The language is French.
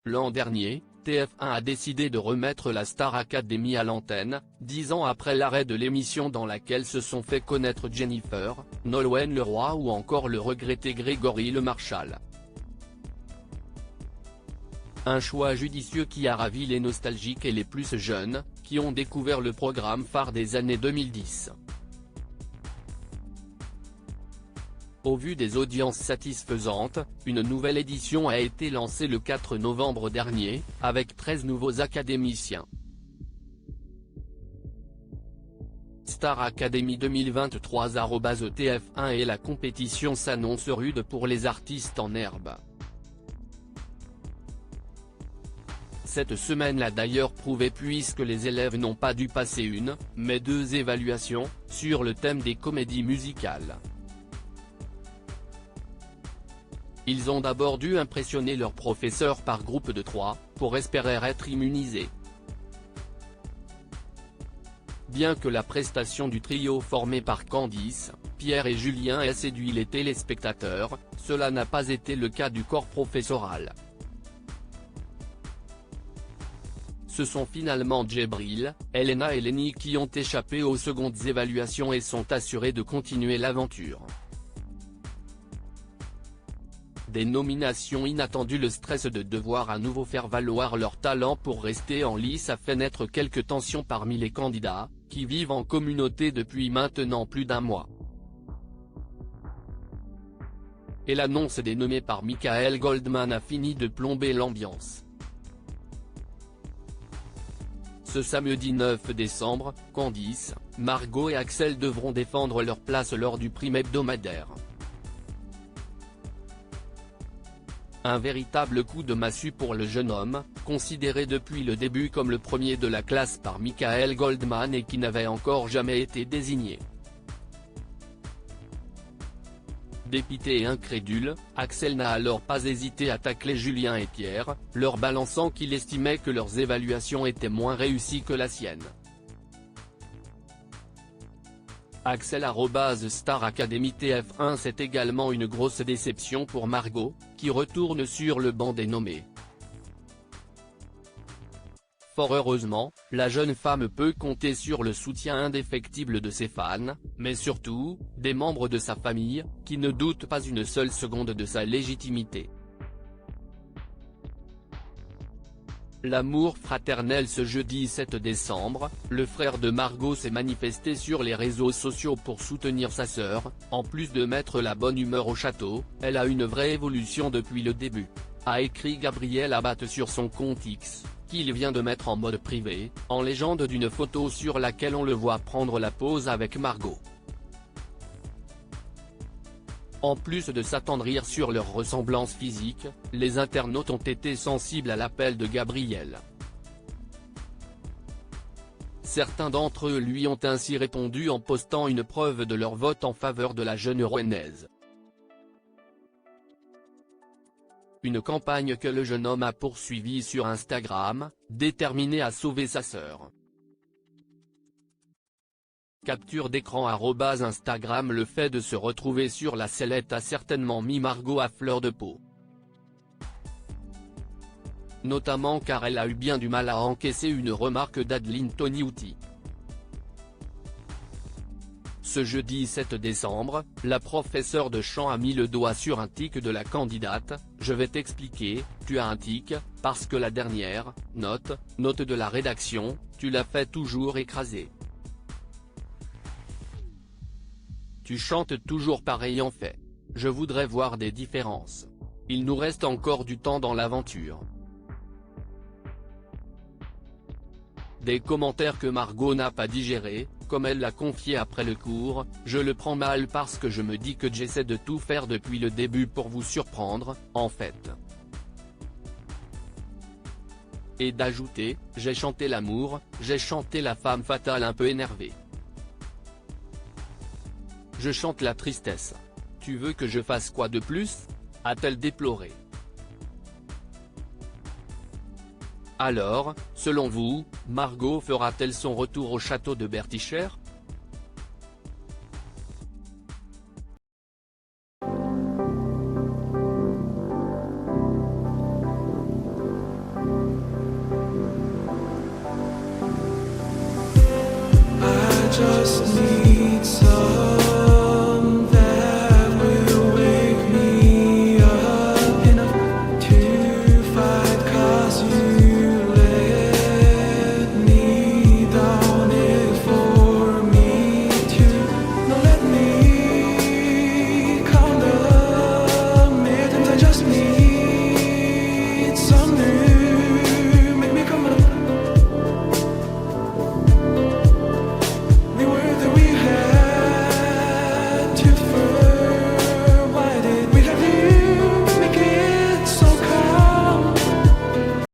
L'an dernier, TF1 a décidé de remettre la Star Academy à l'antenne, 10 ans après l'arrêt de l'émission dans laquelle se sont fait connaître Jennifer, Nolwenn Leroy ou encore le regretté Grégory Le Marchal. Un choix judicieux qui a ravi les nostalgiques et les plus jeunes, qui ont découvert le programme phare des années 2010. Au vu des audiences satisfaisantes, une nouvelle édition a été lancée le 4 novembre dernier, avec 13 nouveaux académiciens. Star Academy 2023 @TF1 et la compétition s'annonce rude pour les artistes en herbe. Cette semaine l'a d'ailleurs prouvé puisque les élèves n'ont pas dû passer une, mais 2 évaluations, sur le thème des comédies musicales. Ils ont d'abord dû impressionner leurs professeurs par groupe de 3, pour espérer être immunisés. Bien que la prestation du trio formé par Candice, Pierre et Julien ait séduit les téléspectateurs, cela n'a pas été le cas du corps professoral. Ce sont finalement Djibril, Elena et Lenny qui ont échappé aux secondes évaluations et sont assurés de continuer l'aventure. Des nominations inattendues. Le stress de devoir à nouveau faire valoir leur talent pour rester en lice a fait naître quelques tensions parmi les candidats, qui vivent en communauté depuis maintenant plus d'1 mois. Et l'annonce des nommés par Michael Goldman a fini de plomber l'ambiance. Ce samedi 9 décembre, Candice, Margot et Axel devront défendre leur place lors du prime hebdomadaire. Un véritable coup de massue pour le jeune homme, considéré depuis le début comme le premier de la classe par Michael Goldman et qui n'avait encore jamais été désigné. Dépité et incrédule, Axel n'a alors pas hésité à tacler Julien et Pierre, leur balançant qu'il estimait que leurs évaluations étaient moins réussies que la sienne. Axel @Star Academy TF1. C'est également une grosse déception pour Margot, qui retourne sur le banc des nommés. Fort heureusement, la jeune femme peut compter sur le soutien indéfectible de ses fans, mais surtout, des membres de sa famille, qui ne doutent pas une seule seconde de sa légitimité. L'amour fraternel. Ce jeudi 7 décembre, le frère de Margot s'est manifesté sur les réseaux sociaux pour soutenir sa sœur. En plus de mettre la bonne humeur au château, elle a une vraie évolution depuis le début, a écrit Gabriel Abat sur son compte X, qu'il vient de mettre en mode privé, en légende d'une photo sur laquelle on le voit prendre la pose avec Margot. En plus de s'attendrir sur leur ressemblance physique, les internautes ont été sensibles à l'appel de Gabriel. Certains d'entre eux lui ont ainsi répondu en postant une preuve de leur vote en faveur de la jeune rouennaise. Une campagne que le jeune homme a poursuivie sur Instagram, déterminé à sauver sa sœur. Capture d'écran @Instagram. Le fait de se retrouver sur la sellette a certainement mis Margot à fleur de peau. Notamment car elle a eu bien du mal à encaisser une remarque d'Adeline Toniuti. Ce jeudi 7 décembre, la professeure de chant a mis le doigt sur un tic de la candidate. Je vais t'expliquer, tu as un tic, parce que la dernière note de la rédaction, tu l'as fait toujours écraser. Tu chantes toujours pareil en fait. Je voudrais voir des différences. Il nous reste encore du temps dans l'aventure. Des commentaires que Margot n'a pas digérés, comme elle l'a confié après le cours. Je le prends mal parce que je me dis que j'essaie de tout faire depuis le début pour vous surprendre, en fait. Et d'ajouter, j'ai chanté l'amour, j'ai chanté la femme fatale un peu énervée. Je chante la tristesse. Tu veux que je fasse quoi de plus ? A-t-elle déploré. Alors, selon vous, Margot fera-t-elle son retour au château de Bertichère ? just need some